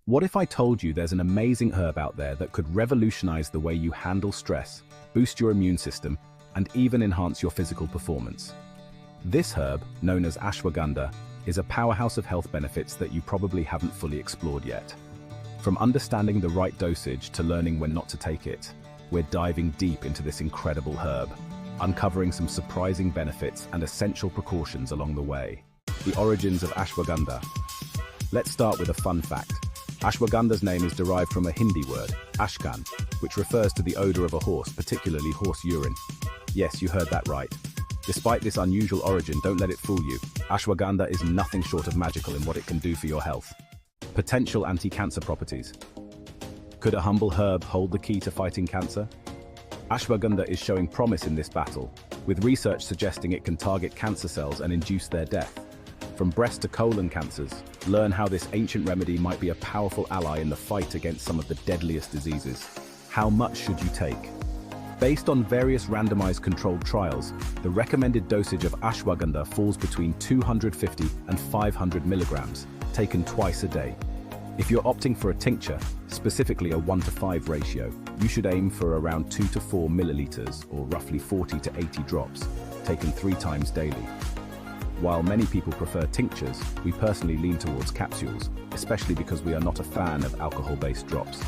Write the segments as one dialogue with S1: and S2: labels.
S1: What if I told you there's an amazing herb out there that could revolutionize the way you handle stress, boost your immune system, and even enhance your physical performance? This herb, known as ashwagandha, is a powerhouse of health benefits that you probably haven't fully explored yet. From understanding the right dosage to learning when not to take it, we're diving deep into this incredible herb, uncovering some surprising benefits and essential precautions along the way. The origins of ashwagandha. Let's start with a fun fact. Ashwagandha's name is derived from a Hindi word, ashkan, which refers to the odor of a horse, particularly horse urine. Yes, you heard that right. Despite this unusual origin, don't let it fool you. Ashwagandha is nothing short of magical in what it can do for your health. Potential anti-cancer properties. Could a humble herb hold the key to fighting cancer? Ashwagandha is showing promise in this battle, with research suggesting it can target cancer cells and induce their death. From breast to colon cancers, learn how this ancient remedy might be a powerful ally in the fight against some of the deadliest diseases. How much should you take? Based on various randomized controlled trials, the recommended dosage of ashwagandha falls between 250 and 500 milligrams, taken twice a day. If you're opting for a tincture, specifically a 1:5 ratio, you should aim for around 2 to 4 milliliters, or roughly 40 to 80 drops, taken 3 times daily. While many people prefer tinctures, we personally lean towards capsules, especially because we are not a fan of alcohol-based drops.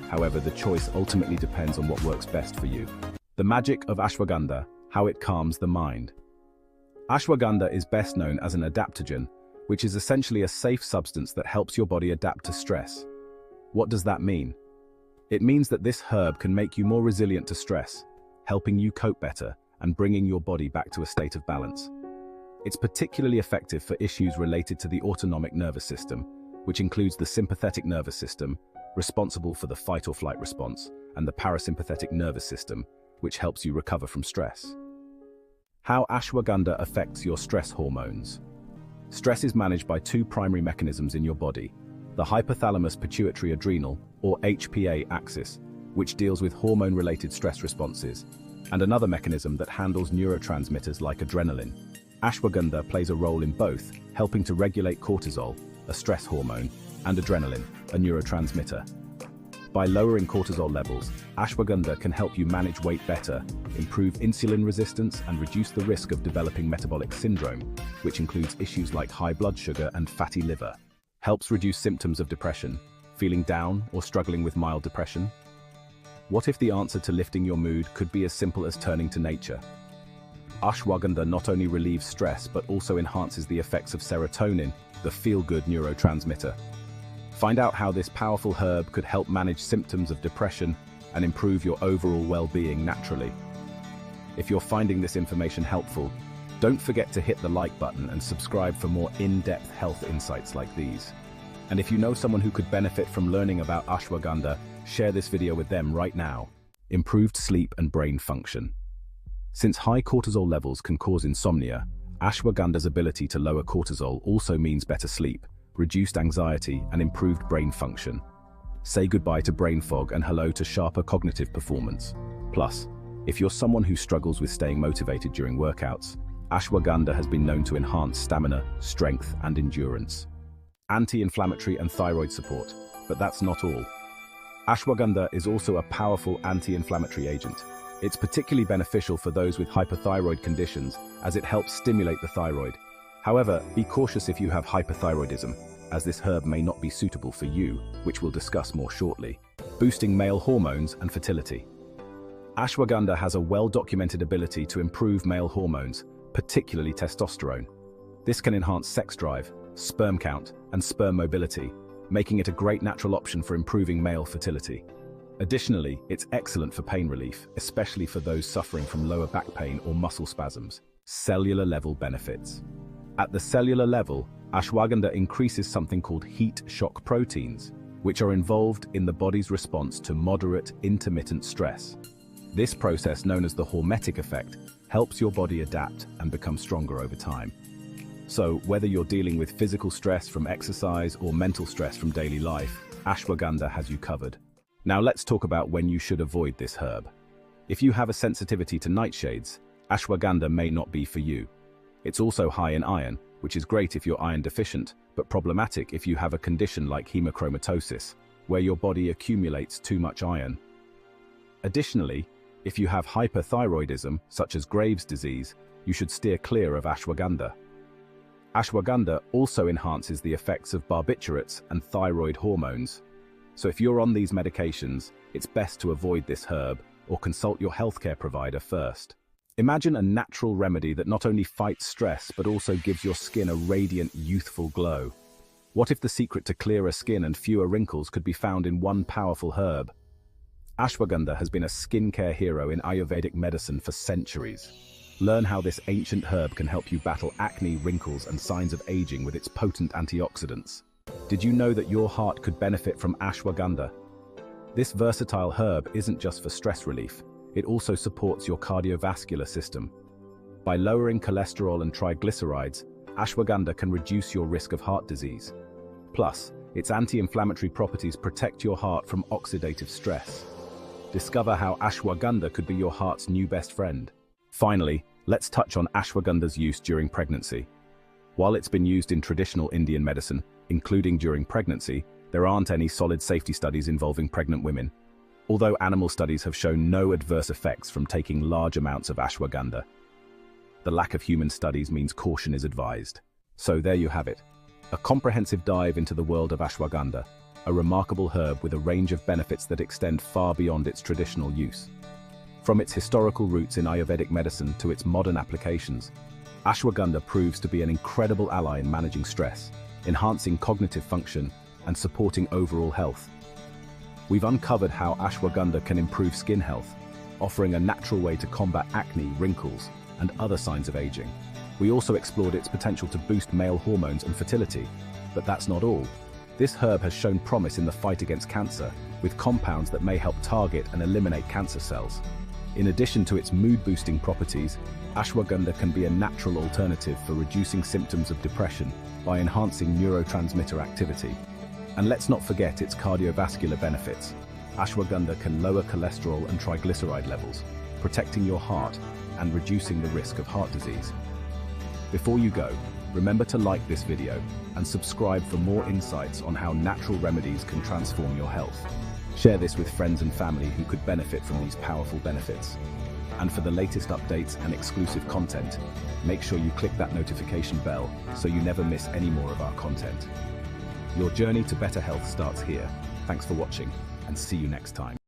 S1: However, the choice ultimately depends on what works best for you. The magic of ashwagandha, how it calms the mind. Ashwagandha is best known as an adaptogen, which is essentially a safe substance that helps your body adapt to stress. What does that mean? It means that this herb can make you more resilient to stress, helping you cope better and bringing your body back to a state of balance. It's particularly effective for issues related to the autonomic nervous system, which includes the sympathetic nervous system, responsible for the fight or flight response, and the parasympathetic nervous system, which helps you recover from stress. How ashwagandha affects your stress hormones. Stress is managed by 2 primary mechanisms in your body: the hypothalamus pituitary adrenal, or HPA axis, which deals with hormone-related stress responses, and another mechanism that handles neurotransmitters like adrenaline. Ashwagandha plays a role in both, helping to regulate cortisol, a stress hormone, and adrenaline, a neurotransmitter. By lowering cortisol levels, ashwagandha can help you manage weight better, improve insulin resistance, and reduce the risk of developing metabolic syndrome, which includes issues like high blood sugar and fatty liver. Helps reduce symptoms of depression, feeling down or struggling with mild depression. What if the answer to lifting your mood could be as simple as turning to nature? Ashwagandha not only relieves stress but also enhances the effects of serotonin, the feel-good neurotransmitter. Find out how this powerful herb could help manage symptoms of depression and improve your overall well-being naturally. If you're finding this information helpful, don't forget to hit the like button and subscribe for more in-depth health insights like these. And if you know someone who could benefit from learning about ashwagandha, share this video with them right now. Improved sleep and brain function. Since high cortisol levels can cause insomnia, ashwagandha's ability to lower cortisol also means better sleep, reduced anxiety, and improved brain function. Say goodbye to brain fog and hello to sharper cognitive performance. Plus, if you're someone who struggles with staying motivated during workouts, ashwagandha has been known to enhance stamina, strength, and endurance. Anti-inflammatory and thyroid support, but that's not all. Ashwagandha is also a powerful anti-inflammatory agent. It's particularly beneficial for those with hypothyroid conditions, as it helps stimulate the thyroid. However, be cautious if you have hypothyroidism, as this herb may not be suitable for you, which we'll discuss more shortly. Boosting male hormones and fertility. Ashwagandha has a well-documented ability to improve male hormones, particularly testosterone. This can enhance sex drive, sperm count, and sperm mobility, making it a great natural option for improving male fertility. Additionally, it's excellent for pain relief, especially for those suffering from lower back pain or muscle spasms. Cellular-level benefits. At the cellular level, ashwagandha increases something called heat shock proteins, which are involved in the body's response to moderate intermittent stress. This process, known as the hormetic effect, helps your body adapt and become stronger over time. So, whether you're dealing with physical stress from exercise or mental stress from daily life, ashwagandha has you covered. Now let's talk about when you should avoid this herb. If you have a sensitivity to nightshades, ashwagandha may not be for you. It's also high in iron, which is great if you're iron deficient, but problematic if you have a condition like hemochromatosis, where your body accumulates too much iron. Additionally, if you have hyperthyroidism, such as Graves' disease, you should steer clear of ashwagandha. Ashwagandha also enhances the effects of barbiturates and thyroid hormones. So if you're on these medications, it's best to avoid this herb or consult your healthcare provider first. Imagine a natural remedy that not only fights stress but also gives your skin a radiant, youthful glow. What if the secret to clearer skin and fewer wrinkles could be found in one powerful herb? Ashwagandha has been a skincare hero in Ayurvedic medicine for centuries. Learn how this ancient herb can help you battle acne, wrinkles, and signs of aging with its potent antioxidants. Did you know that your heart could benefit from ashwagandha? This versatile herb isn't just for stress relief, it also supports your cardiovascular system. By lowering cholesterol and triglycerides, ashwagandha can reduce your risk of heart disease. Plus, its anti-inflammatory properties protect your heart from oxidative stress. Discover how ashwagandha could be your heart's new best friend. Finally, let's touch on ashwagandha's use during pregnancy. While it's been used in traditional Indian medicine, including during pregnancy, there aren't any solid safety studies involving pregnant women. Although animal studies have shown no adverse effects from taking large amounts of ashwagandha, the lack of human studies means caution is advised. So there you have it, a comprehensive dive into the world of ashwagandha, a remarkable herb with a range of benefits that extend far beyond its traditional use. From its historical roots in Ayurvedic medicine to its modern applications, ashwagandha proves to be an incredible ally in managing stress, enhancing cognitive function, and supporting overall health. We've uncovered how ashwagandha can improve skin health, offering a natural way to combat acne, wrinkles, and other signs of aging. We also explored its potential to boost male hormones and fertility. But that's not all. This herb has shown promise in the fight against cancer, with compounds that may help target and eliminate cancer cells. In addition to its mood-boosting properties, ashwagandha can be a natural alternative for reducing symptoms of depression by enhancing neurotransmitter activity. And let's not forget its cardiovascular benefits. Ashwagandha can lower cholesterol and triglyceride levels, protecting your heart and reducing the risk of heart disease. Before you go, remember to like this video and subscribe for more insights on how natural remedies can transform your health. Share this with friends and family who could benefit from these powerful benefits. And for the latest updates and exclusive content, make sure you click that notification bell so you never miss any more of our content. Your journey to better health starts here. Thanks for watching, and see you next time.